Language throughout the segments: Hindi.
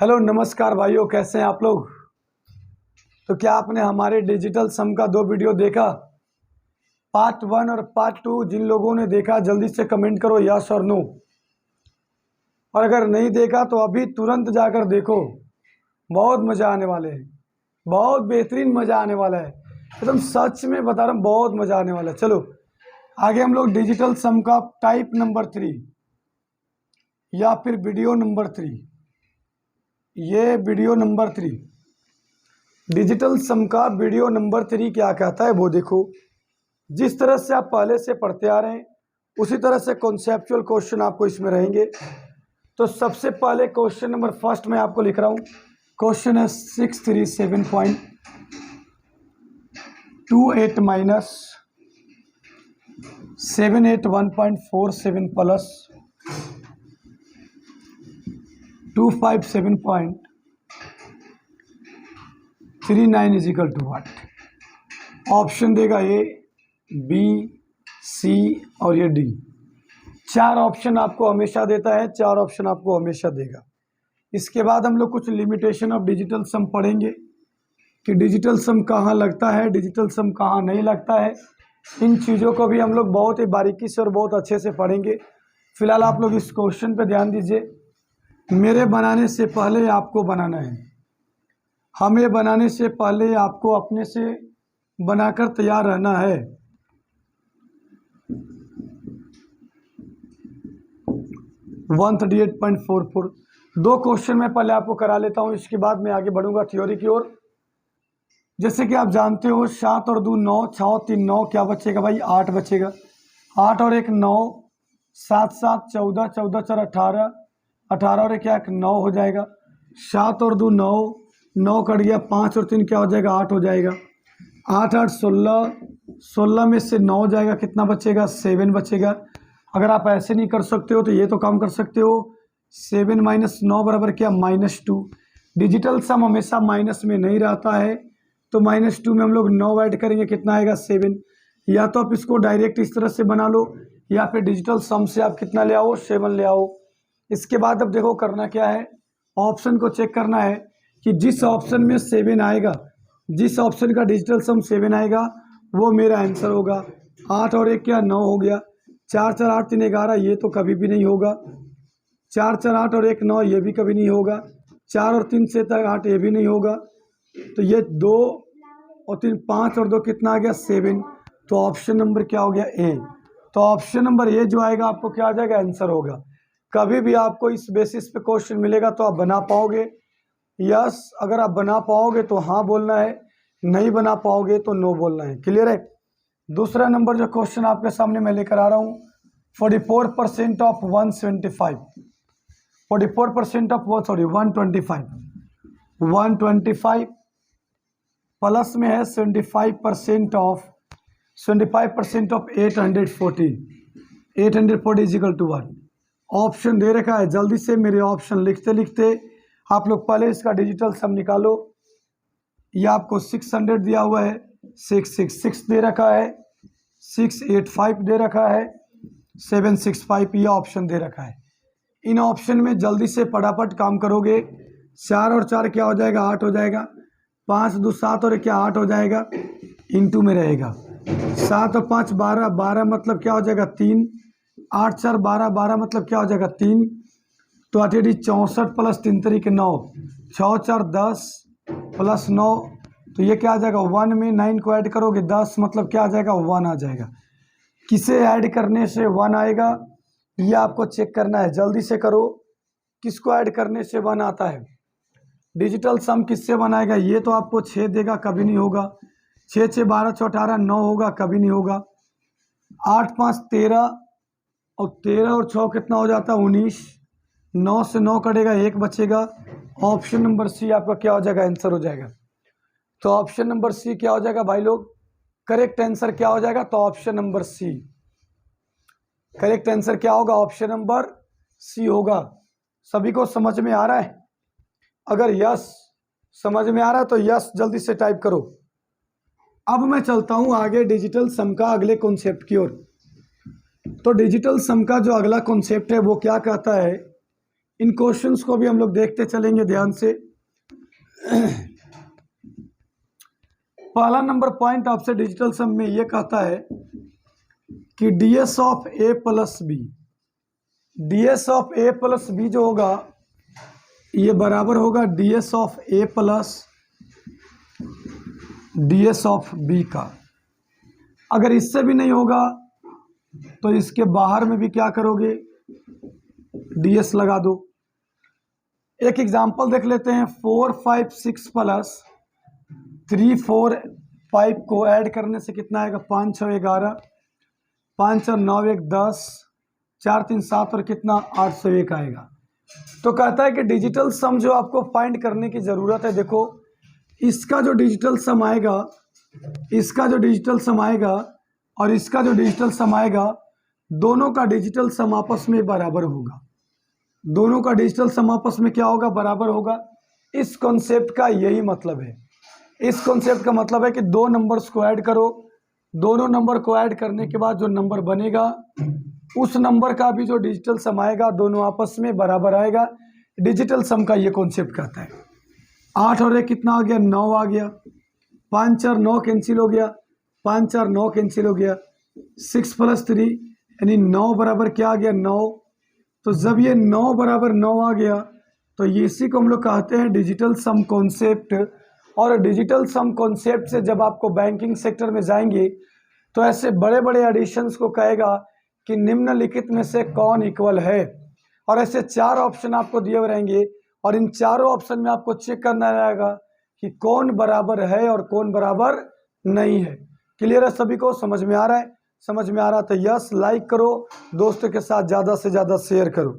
हेलो नमस्कार भाइयों, कैसे हैं आप लोग। तो क्या आपने हमारे डिजिटल सम का 2 वीडियो देखा, पार्ट 1 और पार्ट 2। जिन लोगों ने देखा जल्दी से कमेंट करो यस और नो, और अगर नहीं देखा तो अभी तुरंत जाकर देखो। बहुत मज़ा आने वाले हैं, बहुत बेहतरीन मज़ा आने वाला है, एकदम सच में बता रहा हूँ, बहुत मज़ा आने वाला है। चलो आगे हम लोग डिजिटल सम का टाइप नंबर 3 या फिर वीडियो नंबर 3, ये वीडियो नंबर 3 डिजिटल सम का वीडियो नंबर 3 क्या कहता है वो देखो। जिस तरह से आप पहले से पढ़ते आ रहे हैं उसी तरह से कॉन्सेप्चुअल क्वेश्चन आपको इसमें रहेंगे। तो सबसे पहले क्वेश्चन नंबर फर्स्ट में आपको लिख रहा हूँ। क्वेश्चन है 637.28 minus 781.47 plus 257.39 is equal to what. Option देगा ए, बी, सी और ये डी। 4 ऑप्शन आपको हमेशा देता है, 4 ऑप्शन आपको हमेशा देगा। इसके बाद हम लोग कुछ लिमिटेशन ऑफ डिजिटल सम पढ़ेंगे कि डिजिटल सम कहाँ लगता है, डिजिटल सम कहाँ नहीं लगता है। इन चीज़ों को भी हम लोग बहुत ही बारीकी से और बहुत अच्छे से पढ़ेंगे। फिलहाल आप लोग इस क्वेश्चन पे ध्यान दीजिए। मेरे बनाने से पहले आपको बनाना है, हमें बनाने से पहले आपको अपने से बनाकर तैयार रहना है। वन 38.44 2 क्वेश्चन मैं पहले आपको करा लेता हूं, इसके बाद मैं आगे बढ़ूंगा थ्योरी की ओर। जैसे कि आप जानते हो 7 और 2 9, 6 और 3 9, क्या बचेगा भाई 8 बचेगा। 8 और 1 9, 7 7 14, 14 4 18, 18 और 1 क्या 9 हो जाएगा। 7 और 2 9, 9 कट गया, 5 और 3 क्या हो जाएगा 8 हो जाएगा। 8 8 16, 16 में से 9 जाएगा, कितना बचेगा 7 बचेगा। अगर आप ऐसे नहीं कर सकते हो तो ये तो काम कर सकते हो, 7 माइनस 9 बराबर क्या -2। डिजिटल सम हमेशा माइनस में नहीं रहता है, तो -2 में हम लोग 9 ऐड करेंगे, कितना आएगा 7। या तो आप इसको डायरेक्ट इस तरह से बना लो, या फिर डिजिटल सम से आप कितना ले आओ 7 ले आओ। इसके बाद अब देखो करना क्या है, ऑप्शन को चेक करना है कि जिस ऑप्शन में 7 आएगा, जिस ऑप्शन का डिजिटल सम 7 आएगा वो मेरा आंसर होगा। 8 और 1 क्या 9 हो गया। 4 4 8 3 11, ये तो कभी भी नहीं होगा। 4 4 8 और 1 9, ये भी कभी नहीं होगा। 4 और 3 से तक 8, ये भी नहीं होगा। तो ये 2 और 3 5 और 2 कितना आ गया 7। तो ऑप्शन नंबर क्या हो गया ए। तो ऑप्शन नंबर ए जो आएगा आपको क्या आ जाएगा आंसर होगा। कभी भी आपको इस बेसिस पे क्वेश्चन मिलेगा तो आप बना पाओगे यस, अगर आप बना पाओगे तो हाँ बोलना है, नहीं बना पाओगे तो नो बोलना है। क्लियर है। दूसरा नंबर जो क्वेश्चन आपके सामने मैं लेकर आ रहा हूँ, 44% ऑफ 125, 44% ऑफ 125 प्लस में है 75% of 840, 840 is equal to 1। Option दे रखा है, जल्दी से मेरे ऑप्शन लिखते लिखते आप लोग पहले इसका डिजिटल सम निकालो। ये आपको 600 दिया हुआ है, 666 दे रखा है, 685 दे रखा है, 765 ये ऑप्शन दे रखा है। इन ऑप्शन में जल्दी से फटाफट काम करोगे। 4 और 4 क्या हो जाएगा 8 हो जाएगा। 5 2 7 और क्या 8 हो जाएगा, इंटू में रहेगा। 7 और 5 12, 12 मतलब क्या हो जाएगा 3। 8 4 12, 12 मतलब क्या हो जाएगा 3। तो 8 64 प्लस 3 तरीके 9, 6 4 10 प्लस 9, तो ये क्या आ जाएगा 1 में 9 को ऐड करोगे 10 मतलब क्या आ जाएगा 1 आ जाएगा। किसे ऐड करने से 1 आएगा ये आपको चेक करना है, जल्दी से करो। किसको ऐड करने से 1 आता है, डिजिटल सम किससे बनाएगा। ये तो आपको 6 देगा, कभी नहीं होगा। 6 6 12 6 18 9 होगा, कभी नहीं होगा। 8 5 13 और 13 और 6 कितना हो जाता है 19। 9 से 9 कटेगा, 1 बचेगा। ऑप्शन नंबर सी आपका क्या हो जाएगा आंसर हो जाएगा। तो ऑप्शन नंबर सी क्या हो जाएगा भाई लोग, करेक्ट आंसर क्या हो जाएगा। तो option number C correct answer क्या होगा, ऑप्शन नंबर सी होगा। सभी को समझ में आ रहा है। अगर यस समझ में आ रहा है तो यस जल्दी से टाइप करो। अब मैं चलता हूं आगे डिजिटल सम का अगले कॉन्सेप्ट की ओर। तो डिजिटल सम का जो अगला कॉन्सेप्ट है वो क्या कहता है, इन क्वेश्चंस को भी हम लोग देखते चलेंगे ध्यान से। पहला नंबर पॉइंट आपसे डिजिटल सम में ये कहता है कि ds of a plus B, ds of a plus B जो होगा ये बराबर होगा ds of a plus ds of b का। अगर इससे भी नहीं होगा तो इसके बाहर में भी क्या करोगे, ds लगा दो। एक एग्जांपल देख लेते हैं। 4 5 6 प्लस 3 4 5 को ऐड करने से कितना आएगा, 5 6 11, 5 और 9 1 10, 4 3 7 और कितना 801 आएगा। तो कहता है कि डिजिटल सम जो आपको फाइंड करने की ज़रूरत है, देखो इसका जो डिजिटल सम आएगा, इसका जो डिजिटल सम आएगा और इसका जो डिजिटल सम आएगा, दोनों का डिजिटल सम आपस में बराबर होगा। दोनों का डिजिटल सम आपस में क्या होगा, बराबर होगा। इस कॉन्सेप्ट का यही मतलब है। इस कॉन्सेप्ट का मतलब है कि दो नंबर्स को ऐड करो, दोनों नंबर को ऐड करने के बाद जो नंबर बनेगा उस नंबर का भी जो डिजिटल सम आएगा दोनों आपस में बराबर आएगा। डिजिटल सम का ये कॉन्सेप्ट कहता है। 8 और 1 कितना आ गया, 9 आ गया। 5 और 9 कैंसिल हो गया, 5 और 9 कैंसिल हो गया। 6 प्लस 3 यानी 9 बराबर क्या आ गया, 9। तो जब ये 9 बराबर 9 आ गया तो ये इसी को हम लोग कहते हैं डिजिटल सम कॉन्सेप्ट। और डिजिटल सम कॉन्सेप्ट से जब आपको बैंकिंग सेक्टर में जाएंगे तो ऐसे बड़े बड़े एडिशंस को कहेगा कि निम्नलिखित में से कौन इक्वल है, और ऐसे 4 ऑप्शन आपको दिए हुए रहेंगे और इन चारों ऑप्शन में आपको चेक करना रहेगा कि कौन बराबर है और कौन बराबर नहीं है। क्लियर है सभी को, समझ में आ रहा है? समझ में आ रहा तो यस लाइक करो, दोस्तों के साथ ज़्यादा से ज़्यादा शेयर करो।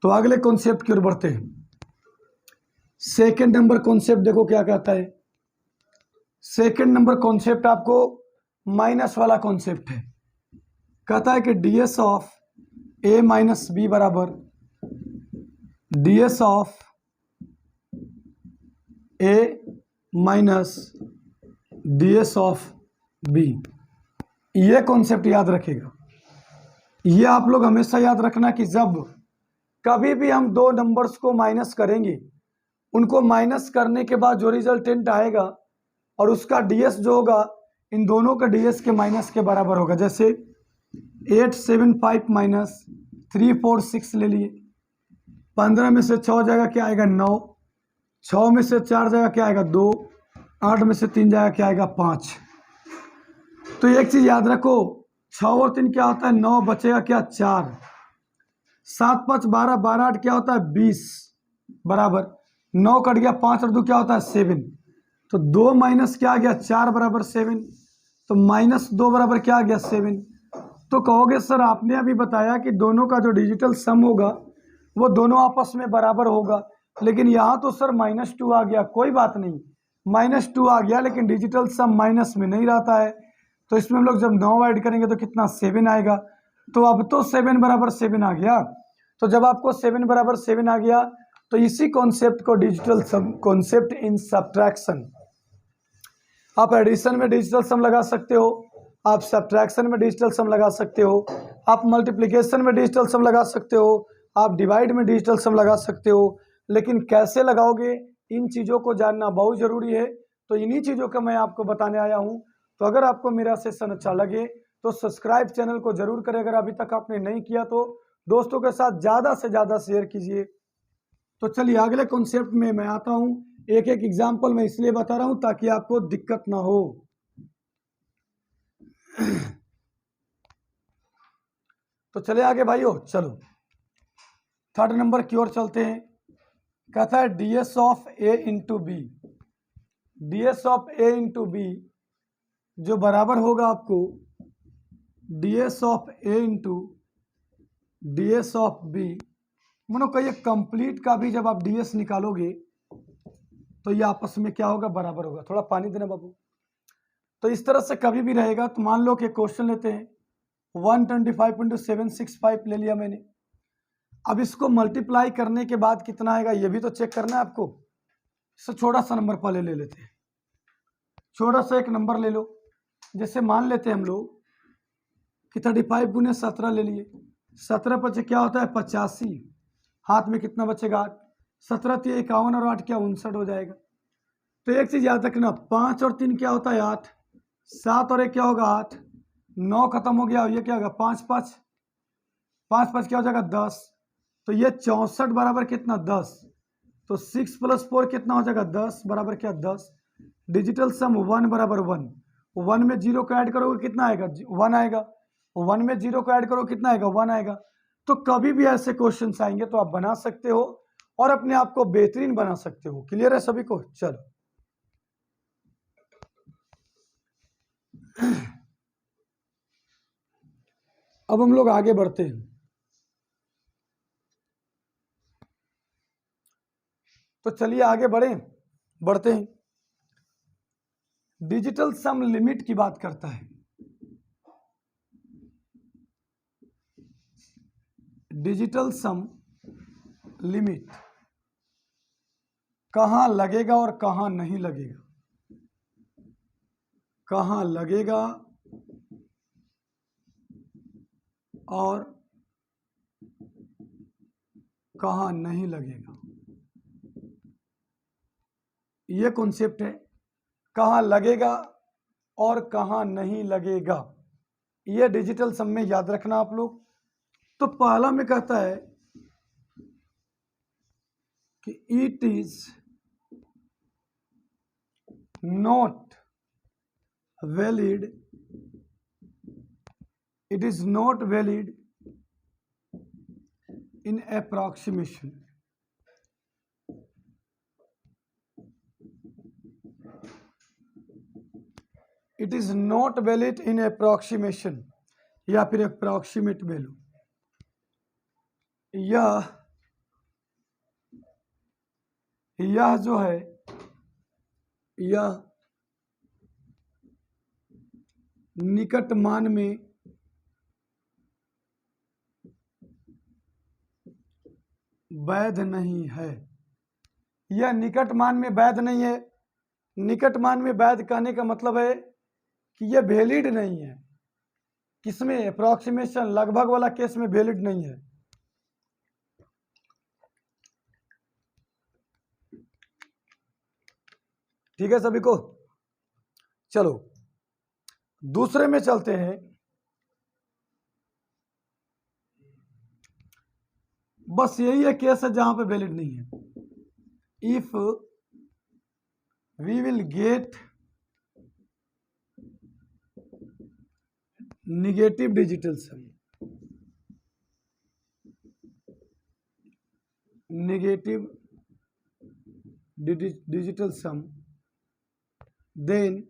तो अगले कॉन्सेप्ट की ओर बढ़ते हैं। सेकंड नंबर कॉन्सेप्ट देखो क्या कहता है। सेकंड नंबर कॉन्सेप्ट आपको माइनस वाला कॉन्सेप्ट है। कहता है कि ds of a minus B बराबर ds of a minus ds of b। ये कॉन्सेप्ट याद रखेगा। ये आप लोग हमेशा याद रखना कि जब कभी भी हम दो नंबर्स को माइनस करेंगे, उनको माइनस करने के बाद जो रिजल्टेंट आएगा और उसका ds जो होगा इन दोनों का ds के माइनस के बराबर होगा। जैसे 8 7 5 माइनस 3 4 6 ले लिए। 15 में से 6 जाएगा क्या आएगा, 9। 6 में से 4 जाएगा क्या आएगा, 2। 8 में से 3 जाएगा क्या आएगा, 5। तो एक चीज याद रखो, 6 और 3 क्या होता है, 9, बचेगा क्या, 4। 7 5 12, 12 8 क्या होता है, 20 बराबर 9 कट गया, 5 और 2 क्या होता है, 7। तो 2 माइनस क्या आ गया, 4 बराबर 7। तो -2 बराबर क्या आ गया, 7। तो कहोगे सर आपने अभी बताया कि दोनों का जो डिजिटल सम होगा वो दोनों आपस में बराबर होगा, लेकिन यहाँ तो सर -2 आ गया। कोई बात नहीं, -2 आ गया लेकिन डिजिटल सम माइनस में नहीं रहता है। तो इसमें हम लोग जब 9 ऐड करेंगे तो कितना, 7 आएगा। तो अब तो 7 बराबर 7 आ गया। तो जब आपको 7 बराबर 7 आ गया तो इसी कॉन्सेप्ट को digital sum concept in subtraction, आप एडिशन में डिजिटल सम लगा सकते हो, आप सब्ट्रैक्शन में डिजिटल सम लगा सकते हो, आप मल्टीप्लिकेशन में डिजिटल सम लगा सकते हो, आप डिवाइड में डिजिटल सम लगा सकते हो। लेकिन कैसे लगाओगे, इन चीज़ों को जानना बहुत ज़रूरी है। तो इन्हीं चीज़ों का मैं आपको बताने आया हूँ। तो अगर आपको मेरा सेशन अच्छा लगे तो सब्सक्राइब चैनल को जरूर करें। अगर अभी तक आपने नहीं किया तो दोस्तों के साथ ज़्यादा से ज़्यादा शेयर कीजिए। तो चलिए अगले कॉन्सेप्ट में मैं आता हूँ। एक एक एग्जाम्पल मैं इसलिए बता रहा हूँ ताकि आपको दिक्कत ना हो। तो चले आगे भाइयों, चलो थर्ड नंबर की ओर चलते हैं। कहता है ds of a into B, ds of a into B जो बराबर होगा आपको ds of a into ds of b। मानो कहिए कंप्लीट का भी जब आप ds निकालोगे तो ये आपस में क्या होगा, बराबर होगा। थोड़ा पानी देना बाबू। तो इस तरह से कभी भी रहेगा। तो मान लो कि क्वेश्चन लेते हैं 125 × 765 ले लिया मैंने। अब इसको मल्टीप्लाई करने के बाद कितना आएगा ये भी तो चेक करना है आपको। इससे छोटा सा नंबर पहले ले लेते हैं, छोटा सा एक नंबर ले लो। जैसे मान लेते हैं हम लोग कि 35 × 17 ले लिए। 17 पचे क्या होता है 85, हाथ में कितना बचेगा 8, 17 3 51 और 8 क्या 59 हो जाएगा। तो एक चीज याद रखना, 5 और 3 क्या होता है 8, 7 और 1 क्या होगा 8, 9 खत्म हो गया, ये क्या होगा 5 5, 5 5 क्या हो जाएगा 10, तो ये 64 बराबर कितना 10, तो 6 + 4 कितना हो जाएगा 10 बराबर क्या 10। डिजिटल सम 1 बराबर 1, 1 में 0 को ऐड करोगे कितना आएगा 1 आएगा, 1 में 0 को ऐड करो कितना आएगा 1 आएगा। तो कभी भी ऐसे क्वेश्चंस आएंगे तो आप बना सकते हो और अपने आप को बेहतरीन बना सकते हो। क्लियर है सभी को? चलो अब हम लोग आगे बढ़ते हैं। तो चलिए आगे बढ़ते हैं। डिजिटल सम लिमिट की बात करता है। डिजिटल सम लिमिट कहां लगेगा और कहां नहीं लगेगा, कहां लगेगा और कहां नहीं लगेगा, ये कॉन्सेप्ट है। कहां लगेगा और कहां नहीं लगेगा, ये डिजिटल सम में याद रखना आप लोग। तो पहला में कहता है कि it is not valid, it is not valid in approximation. It is not valid in approximation या फिर अप्रॉक्सीमेट वैल्यू। यह जो है यह निकट मान में वैध नहीं है। यह निकट मान में वैध नहीं है। निकट मान में वैध कहने का मतलब है कि यह वैलिड नहीं है। किसमें? अप्रॉक्सीमेशन, लगभग वाला केस में वैलिड नहीं है। ठीक है सभी को? चलो दूसरे में चलते हैं। बस यही है केस है जहां पे वैलिड नहीं है। If we will get negative digital sum, negative digital sum, then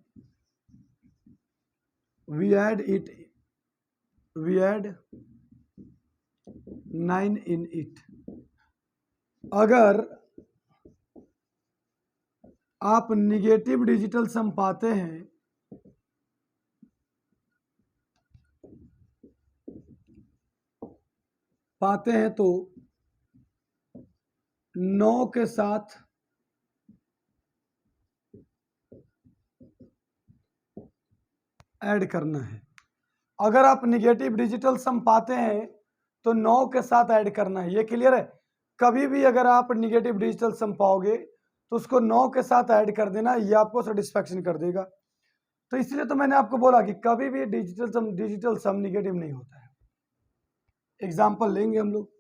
we add 9 in it। अगर आप निगेटिव डिजिटल सम पाते हैं तो 9 के साथ ऐड करना है। अगर आप निगेटिव डिजिटल सम पाते हैं तो 9 के साथ ऐड करना है। ये क्लियर है? कभी भी अगर आप निगेटिव डिजिटल सम पाओगे तो उसको 9 के साथ ऐड कर देना, ये आपको सेटिस्फैक्शन कर देगा। तो इसलिए तो मैंने आपको बोला कि कभी भी डिजिटल सम निगेटिव नहीं होता है। एग्जाम्पल लेंगे हम लोग।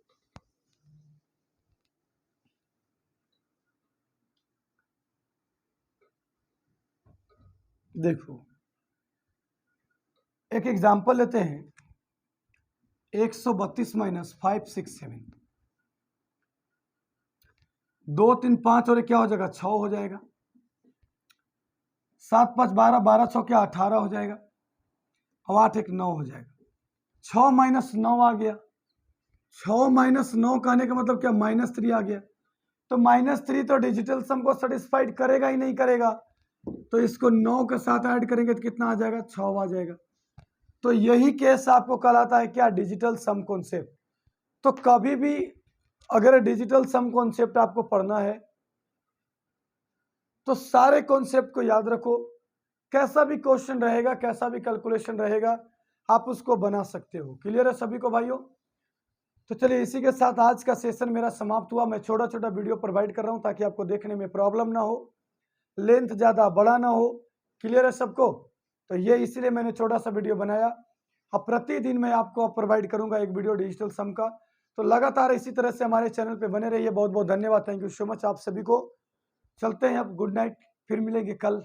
देखो एक एग्जाम्पल लेते हैं, 132 माइनस 567, 2 3 5 और क्या हो जाएगा 6 हो जाएगा, 7 5 12, 12 6 क्या 18 हो जाएगा, और 8 1 9 हो जाएगा। 6 माइनस 9 आ गया। 6 माइनस 9 कहने का मतलब क्या -3 आ गया। तो -3 तो डिजिटल सम को सेटिस्फाइड करेगा ही नहीं करेगा। तो इसको 9 के साथ ऐड करेंगे तो कितना आ जाएगा 6 आ जाएगा। तो यही केस आपको कहलाता है क्या? Digital sum concept. तो कभी भी अगर डिजिटल सम कॉन्सेप्ट आपको पढ़ना है तो सारे कॉन्सेप्ट को याद रखो। कैसा भी क्वेश्चन रहेगा, कैसा भी कैलकुलेशन रहेगा, आप उसको बना सकते हो। क्लियर है सभी को भाइयों? तो चलिए इसी के साथ आज का सेशन मेरा समाप्त हुआ। मैं छोटा छोटा वीडियो प्रोवाइड कर रहा हूँ ताकि आपको देखने में प्रॉब्लम ना हो, लेंथ ज़्यादा बड़ा ना हो। क्लियर है सबको? तो ये इसीलिए मैंने छोटा सा वीडियो बनाया। अब प्रतिदिन मैं आपको प्रोवाइड करूंगा एक वीडियो डिजिटल सम का। तो लगातार इसी तरह से हमारे चैनल पे बने रहिए। बहुत बहुत धन्यवाद, थैंक यू सो मच आप सभी को। चलते हैं अब, गुड नाइट, फिर मिलेंगे कल।